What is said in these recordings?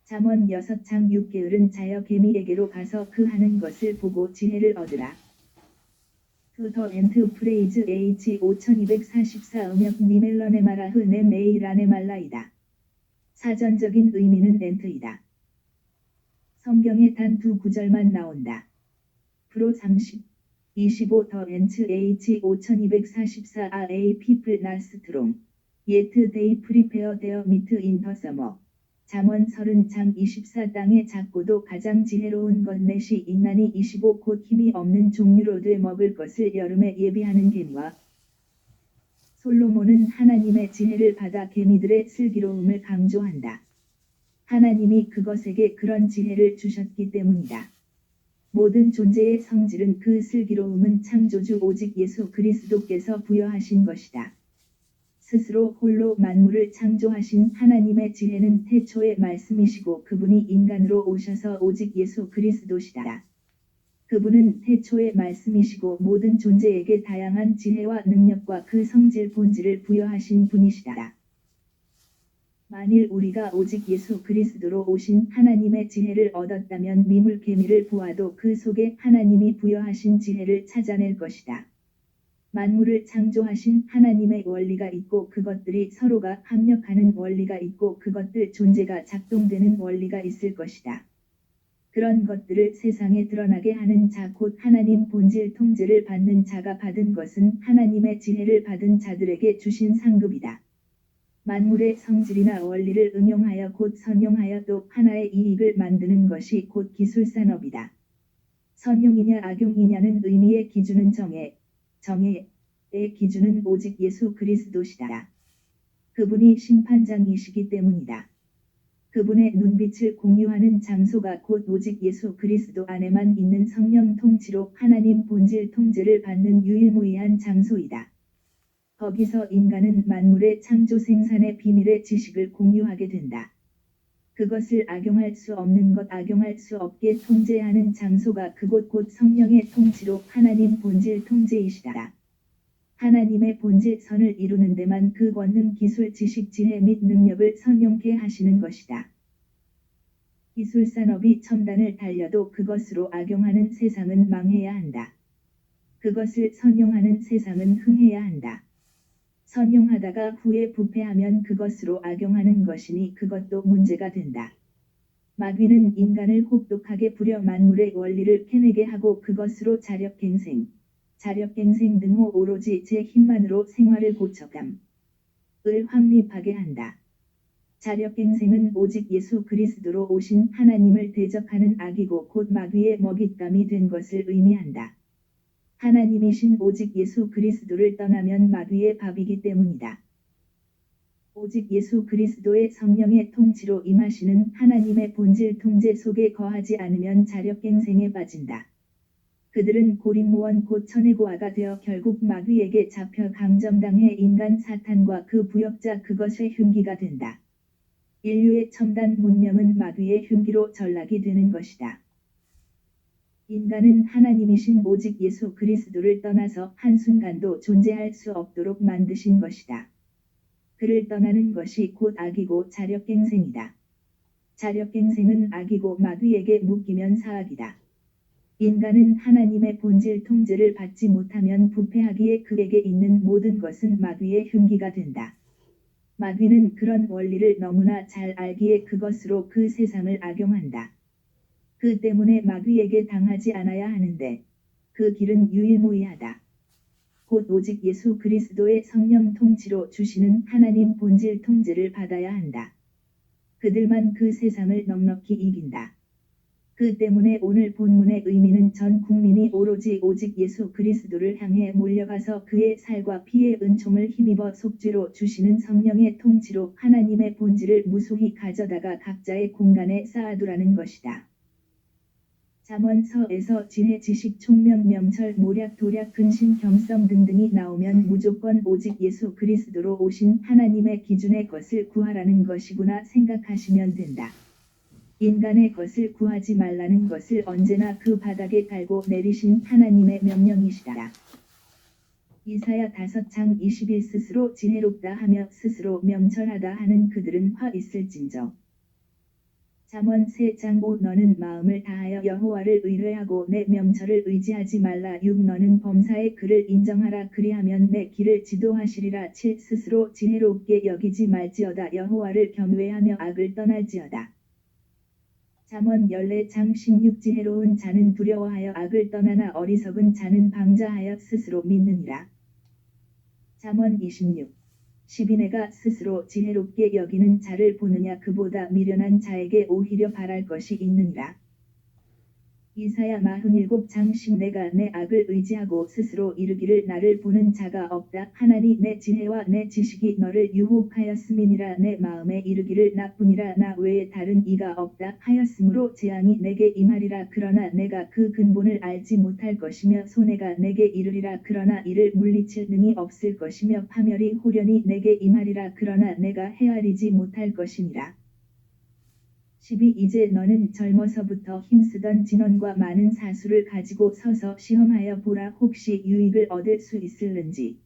잠언 6장 6게으른 자여 개미에게로 가서 그 하는 것을 보고 지혜를 얻으라. To the Enterprise H 5244 음역 니멜런의 마라흐 네 메이란의 말라이다. 사전적인 의미는 엔트이다. 성경에 단 두 구절만 나온다. 프로 30, 25 The Ants H 5244 are a people not strong. Yet they prepare their meat in the summer. 잠언 30장 24 땅의 작고도 가장 지혜로운 것 넷이 있나니 25 곧 힘이 없는 종류로 돼 먹을 것을 여름에 예비하는 개미와 솔로몬은 하나님의 지혜를 받아 개미들의 슬기로움을 강조한다. 하나님이 그것에게 그런 지혜를 주셨기 때문이다. 모든 존재의 성질은 그 슬기로움은 창조주 오직 예수 그리스도께서 부여하신 것이다. 스스로 홀로 만물을 창조하신 하나님의 지혜는 태초의 말씀이시고 그분이 인간으로 오셔서 오직 예수 그리스도시다. 그분은 태초의 말씀이시고 모든 존재에게 다양한 지혜와 능력과 그 성질 본질을 부여하신 분이시다. 만일 우리가 오직 예수 그리스도로 오신 하나님의 지혜를 얻었다면 미물 개미를 보아도 그 속에 하나님이 부여하신 지혜를 찾아낼 것이다. 만물을 창조하신 하나님의 원리가 있고 그것들이 서로가 합력하는 원리가 있고 그것들 존재가 작동되는 원리가 있을 것이다. 그런 것들을 세상에 드러나게 하는 자 곧 하나님 본질 통제를 받는 자가 받은 것은 하나님의 지혜를 받은 자들에게 주신 상급이다. 만물의 성질이나 원리를 응용하여 곧 선용하여 또 하나의 이익을 만드는 것이 곧 기술산업이다. 선용이냐 악용이냐는 의미의 기준은 정의의 기준은 오직 예수 그리스도시다. 그분이 심판장이시기 때문이다. 그분의 눈빛을 공유하는 장소가 곧 오직 예수 그리스도 안에만 있는 성령 통치로 하나님 본질 통제를 받는 유일무이한 장소이다. 거기서 인간은 만물의 창조 생산의 비밀의 지식을 공유하게 된다. 그것을 악용할 수 없는 것 악용할 수 없게 통제하는 장소가 그곳 곧 성령의 통치로 하나님 본질 통제이시다. 하나님의 본질 선을 이루는 데만 그 권능 기술 지식 지혜 및 능력을 선용케 하시는 것이다. 기술산업이 첨단을 달려도 그것으로 악용하는 세상은 망해야 한다. 그것을 선용하는 세상은 흥해야 한다. 선용하다가 후에 부패하면 그것으로 악용하는 것이니 그것도 문제가 된다. 마귀는 인간을 혹독하게 부려 만물의 원리를 캐내게 하고 그것으로 자력갱생 등호 오로지 제 힘만으로 생활을 고쳐감을 확립하게 한다. 자력갱생은 오직 예수 그리스도로 오신 하나님을 대적하는 악이고 곧 마귀의 먹잇감이 된 것을 의미한다. 하나님이신 오직 예수 그리스도를 떠나면 마귀의 밥이기 때문이다. 오직 예수 그리스도의 성령의 통치로 임하시는 하나님의 본질 통제 속에 거하지 않으면 자력갱생에 빠진다. 그들은 고립무원 곧 천해고아가 되어 결국 마귀에게 잡혀 강점당해 인간 사탄과 그 부역자 그것의 흉기가 된다. 인류의 첨단 문명은 마귀의 흉기로 전락이 되는 것이다. 인간은 하나님이신 오직 예수 그리스도를 떠나서 한순간도 존재할 수 없도록 만드신 것이다. 그를 떠나는 것이 곧 악이고 자력갱생이다. 자력갱생은 악이고 마귀에게 묶이면 사악이다. 인간은 하나님의 본질 통제를 받지 못하면 부패하기에 그에게 있는 모든 것은 마귀의 흉기가 된다. 마귀는 그런 원리를 너무나 잘 알기에 그것으로 그 세상을 악용한다. 그 때문에 마귀에게 당하지 않아야 하는데 그 길은 유일무이하다. 곧 오직 예수 그리스도의 성령 통치로 주시는 하나님 본질 통제를 받아야 한다. 그들만 그 세상을 넉넉히 이긴다. 그 때문에 오늘 본문의 의미는 전 국민이 오로지 오직 예수 그리스도를 향해 몰려가서 그의 살과 피의 은총을 힘입어 속죄로 주시는 성령의 통치로 하나님의 본질을 무수히 가져다가 각자의 공간에 쌓아두라는 것이다. 잠언서에서 지혜 지식 총명 명철 모략 도략 근신 겸성 등등이 나오면 무조건 오직 예수 그리스도로 오신 하나님의 기준의 것을 구하라는 것이구나 생각하시면 된다. 인간의 것을 구하지 말라는 것을 언제나 그 바닥에 달고 내리신 하나님의 명령이시다. 이사야 5장 20일 스스로 지혜롭다 하며 스스로 명철하다 하는 그들은 화 있을진저. 잠언 3장 5 너는 마음을 다하여 여호와를 의뢰하고 내 명철을 의지하지 말라. 6 너는 범사의 그를 인정하라. 그리하면 내 길을 지도하시리라. 7 스스로 지혜롭게 여기지 말지어다. 여호와를 경외하며 악을 떠날지어다. 잠언 14장 16 지혜로운 자는 두려워하여 악을 떠나나 어리석은 자는 방자하여 스스로 믿느니라. 잠언 26 12 내가 스스로 지혜롭게 여기는 자를 보느냐 그보다 미련한 자에게 오히려 바랄 것이 있느니라. 이사야 47장 10 내가 내 악을 의지하고 스스로 이르기를 나를 보는 자가 없다. 하나니 내 지혜와 내 지식이 너를 유혹하였음이니라. 내 마음에 이르기를 나뿐이라 나 외에 다른 이가 없다 하였으므로 재앙이 내게 임하리라. 그러나 내가 그 근본을 알지 못할 것이며 손해가 내게 이르리라. 그러나 이를 물리칠 능이 없을 것이며 파멸이 호련히 내게 임하리라. 그러나 내가 헤아리지 못할 것이니라. 12 이제 너는 젊어서부터 힘쓰던 진원과 많은 사수를 가지고 서서 시험하여 보라. 혹시 유익을 얻을 수 있을는지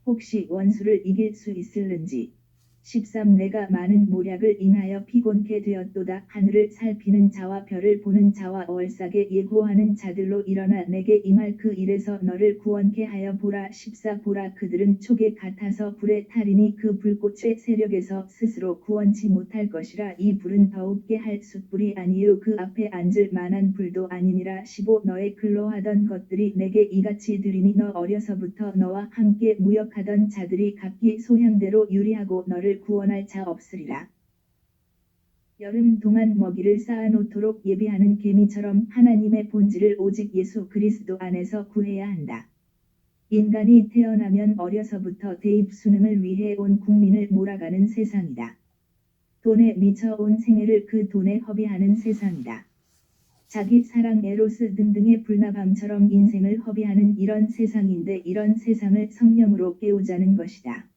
혹시 원수를 이길 수 있을는지. 13 내가 많은 모략을 인하여 피곤케 되었도다. 하늘을 살피는 자와 별을 보는 자와 얼싸게 예고하는 자들로 일어나 내게 임할 그 일에서 너를 구원케 하여 보라. 14 보라 그들은 촉에 같아서 불에 타리니 그 불꽃의 세력에서 스스로 구원치 못할 것이라. 이 불은 더웁게 할 숯불이 아니요 그 앞에 앉을 만한 불도 아니니라. 15 너의 근로하던 것들이 내게 이같이 들이니 너 어려서부터 너와 함께 무역하던 자들이 각기 소향대로 유리하고 너를 구원할 자 없으리라. 여름 동안 먹이를 쌓아놓도록 예비하는 개미처럼 하나님의 본질을 오직 예수 그리스도 안에서 구해야 한다. 인간이 태어나면 어려서부터 대입 수능을 위해 온 국민을 몰아가는 세상이다. 돈에 미쳐 온 생애를 그 돈에 허비하는 세상이다. 자기 사랑 에로스 등등의 불나방처럼 인생을 허비하는 이런 세상인데 이런 세상을 성령으로 깨우자는 것이다.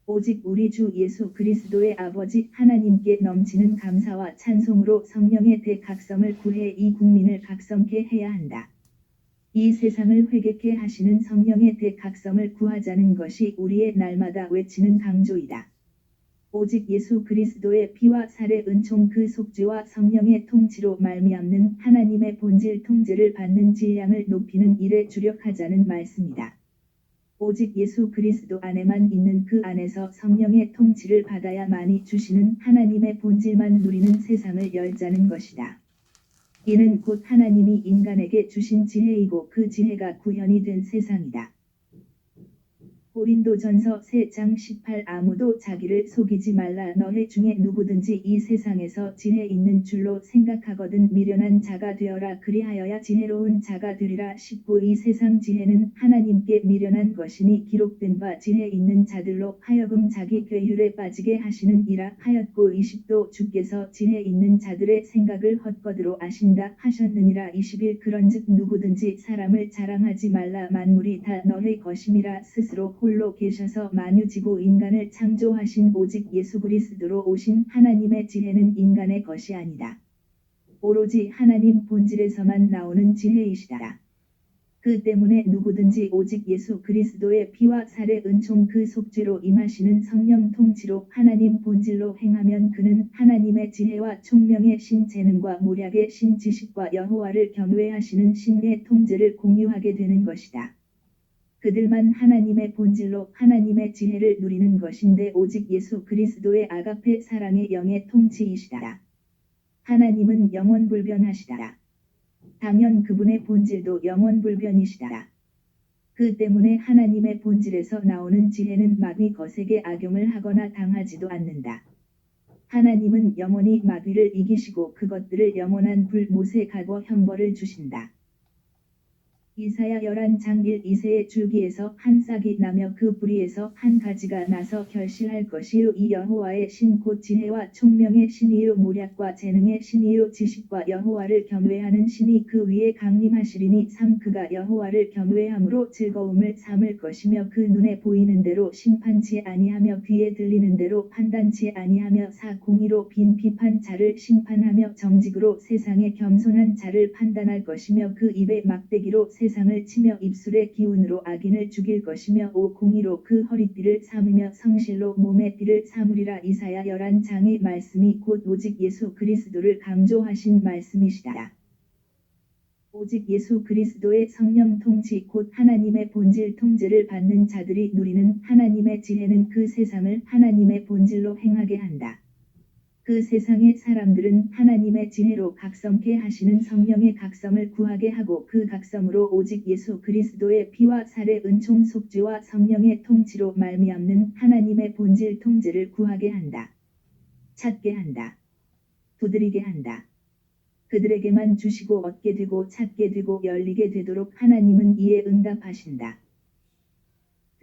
오직 우리 주 예수 그리스도의 아버지 하나님께 넘치는 감사와 찬송으로 성령의 대각성을 구해 이 국민을 각성케 해야 한다. 이 세상을 회개케 하시는 성령의 대각성을 구하자는 것이 우리의 날마다 외치는 강조이다. 오직 예수 그리스도의 피와 살의 은총 그 속죄와 성령의 통치로 말미암는 하나님의 본질 통제를 받는 질량을 높이는 일에 주력하자는 말씀이다. 오직 예수 그리스도 안에만 있는 그 안에서 성령의 통치를 받아야만이 주시는 하나님의 본질만 누리는 세상을 열자는 것이다. 이는 곧 하나님이 인간에게 주신 지혜이고 그 지혜가 구현이 된 세상이다. 고린도전서 3장 18 아무도 자기를 속이지 말라. 너희 중에 누구든지 이 세상에서 지혜 있는 줄로 생각하거든 미련한 자가 되어라. 그리하여야 지혜로운 자가 되리라. 19 이 세상 지혜는 하나님께 미련한 것이니 기록된 바 지혜 있는 자들로 하여금 자기 괴휼에 빠지게 하시는 이라 하였고 20도 주께서 지혜 있는 자들의 생각을 헛것으로 아신다 하셨느니라. 21 그런즉 누구든지 사람을 자랑하지 말라. 만물이 다 너희 것임이라. 스스로 홀로 계셔서 만유지고 인간을 창조하신 오직 예수 그리스도로 오신 하나님의 지혜는 인간의 것이 아니다. 오로지 하나님 본질에서만 나오는 지혜이시다. 그 때문에 누구든지 오직 예수 그리스도의 피와 살의 은총 그 속죄로 임하시는 성령 통치로 하나님 본질로 행하면 그는 하나님의 지혜와 총명의 신 재능과 모략의 신 지식과 여호와를 경외하시는 신의 통제를 공유하게 되는 것이다. 그들만 하나님의 본질로 하나님의 지혜를 누리는 것인데 오직 예수 그리스도의 아가페 사랑의 영의 통치이시다. 하나님은 영원불변하시다. 당연 그분의 본질도 영원불변이시다. 그 때문에 하나님의 본질에서 나오는 지혜는 마귀 것에게 악용을 하거나 당하지도 않는다. 하나님은 영원히 마귀를 이기시고 그것들을 영원한 불못에 가고 형벌을 주신다. 이사야 11장 1 2세의 줄기에서 한 싹이 나며 그 뿌리에서 한 가지가 나서 결실할 것이요 이 여호와의 신 곧 지혜와 총명의 신이요 모략과 재능의 신이요 지식과 여호와를 경외하는 신이 그 위에 강림하시리니 3 그가 여호와를 경외함으로 즐거움을 삼을 것이며 그 눈에 보이는 대로 심판치 아니하며 귀에 들리는 대로 판단치 아니하며 4 공의로 빈 비판자를 심판하며 정직으로 세상에 겸손한 자를 판단할 것이며 그 입에 막대기로 세상을 치며 입술의 기운으로 악인을 죽일 것이며 오공이로 그 허리띠를 삼으며 성실로 몸의 띠를 삼으리라. 이사야 11장의 말씀이 곧 오직 예수 그리스도를 강조하신 말씀이시다. 오직 예수 그리스도의 성령 통치 곧 하나님의 본질 통제를 받는 자들이 누리는 하나님의 지혜는 그 세상을 하나님의 본질로 행하게 한다. 그 세상의 사람들은 하나님의 지혜로 각성케 하시는 성령의 각성을 구하게 하고 그 각성으로 오직 예수 그리스도의 피와 살의 은총 속죄와 성령의 통치로 말미암는 하나님의 본질 통제를 구하게 한다. 찾게 한다. 두드리게 한다. 그들에게만 주시고 얻게 되고 찾게 되고 열리게 되도록 하나님은 이에 응답하신다.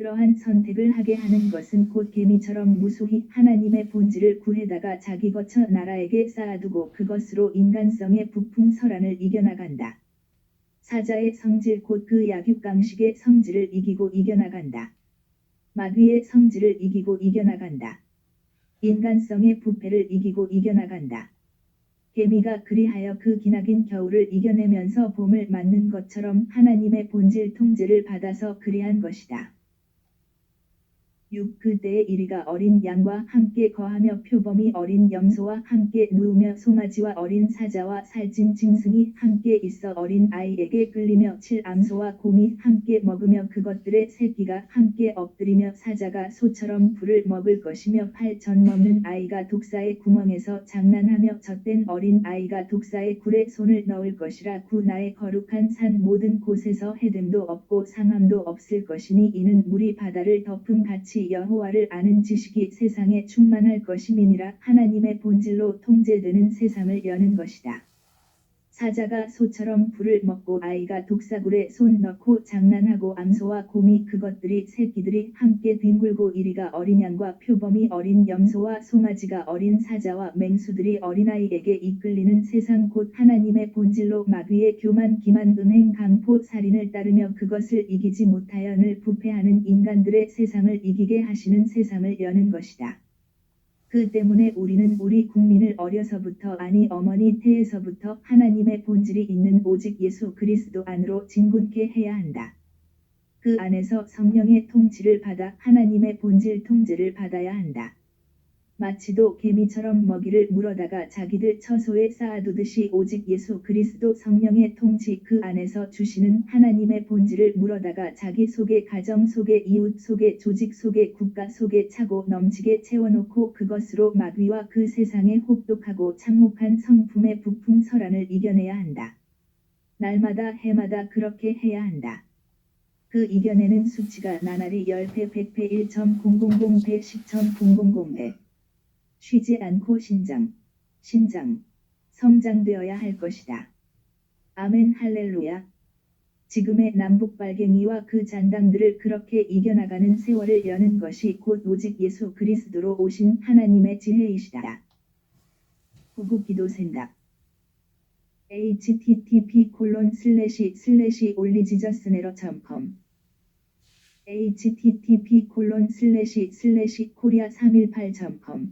그러한 선택을 하게 하는 것은 곧 개미처럼 무수히 하나님의 본질을 구해다가 자기 거처 나라에게 쌓아두고 그것으로 인간성의 부풍 설한을 이겨나간다. 사자의 성질 곧 그 약육강식의 성질을 이기고 이겨나간다. 마귀의 성질을 이기고 이겨나간다. 인간성의 부패를 이기고 이겨나간다. 개미가 그리하여 그 기나긴 겨울을 이겨내면서 봄을 맞는 것처럼 하나님의 본질 통제를 받아서 그리한 것이다. 6. 그때에 이리가 어린 양과 함께 거하며 표범이 어린 염소와 함께 누우며 송아지와 어린 사자와 살찐 짐승이 함께 있어 어린 아이에게 끌리며 7. 암소와 곰이 함께 먹으며 그것들의 새끼가 함께 엎드리며 사자가 소처럼 풀을 먹을 것이며 8. 젖 먹는 아이가 독사의 구멍에서 장난하며 젖된 어린 아이가 독사의 굴에 손을 넣을 것이라. 9. 나의 거룩한 산 모든 곳에서 해됨도 없고 상함도 없을 것이니 이는 물이 바다를 덮음 같이 여호와를 아는 지식이 세상에 충만할 것임이니라. 하나님의 본질로 통제되는 세상을 여는 것이다. 사자가 소처럼 풀을 먹고 아이가 독사굴에 손 넣고 장난하고 암소와 곰이 그것들이 새끼들이 함께 뒹굴고 이리가 어린 양과 표범이 어린 염소와 송아지가 어린 사자와 맹수들이 어린아이에게 이끌리는 세상 곧 하나님의 본질로 마귀의 교만 기만 음행 강포 살인을 따르며 그것을 이기지 못하여 늘 부패하는 인간들의 세상을 이기게 하시는 세상을 여는 것이다. 그 때문에 우리는 우리 국민을 어려서부터 아니 어머니 태에서부터 하나님의 본질이 있는 오직 예수 그리스도 안으로 진군케 해야 한다. 그 안에서 성령의 통치를 받아 하나님의 본질 통제를 받아야 한다. 마치도 개미처럼 먹이를 물어다가 자기들 처소에 쌓아두듯이 오직 예수 그리스도 성령의 통치 그 안에서 주시는 하나님의 본질을 물어다가 자기 속에 가정 속에 이웃 속에 조직 속에 국가 속에 차고 넘치게 채워놓고 그것으로 마귀와 그 세상의 혹독하고 참혹한 성품의 부풍 설한을 이겨내야 한다. 날마다 해마다 그렇게 해야 한다. 그 이겨내는 수치가 나날이 10배 100배 1.000배 10.000배 쉬지 않고 신장, 성장되어야 할 것이다. 아멘 할렐루야. 지금의 남북 빨갱이와 그 잔당들을 그렇게 이겨나가는 세월을 여는 것이 곧 오직 예수 그리스도로 오신 하나님의 지혜이시다. 구국 기도 생각 http://ollyjesusnero.com http://korea318.com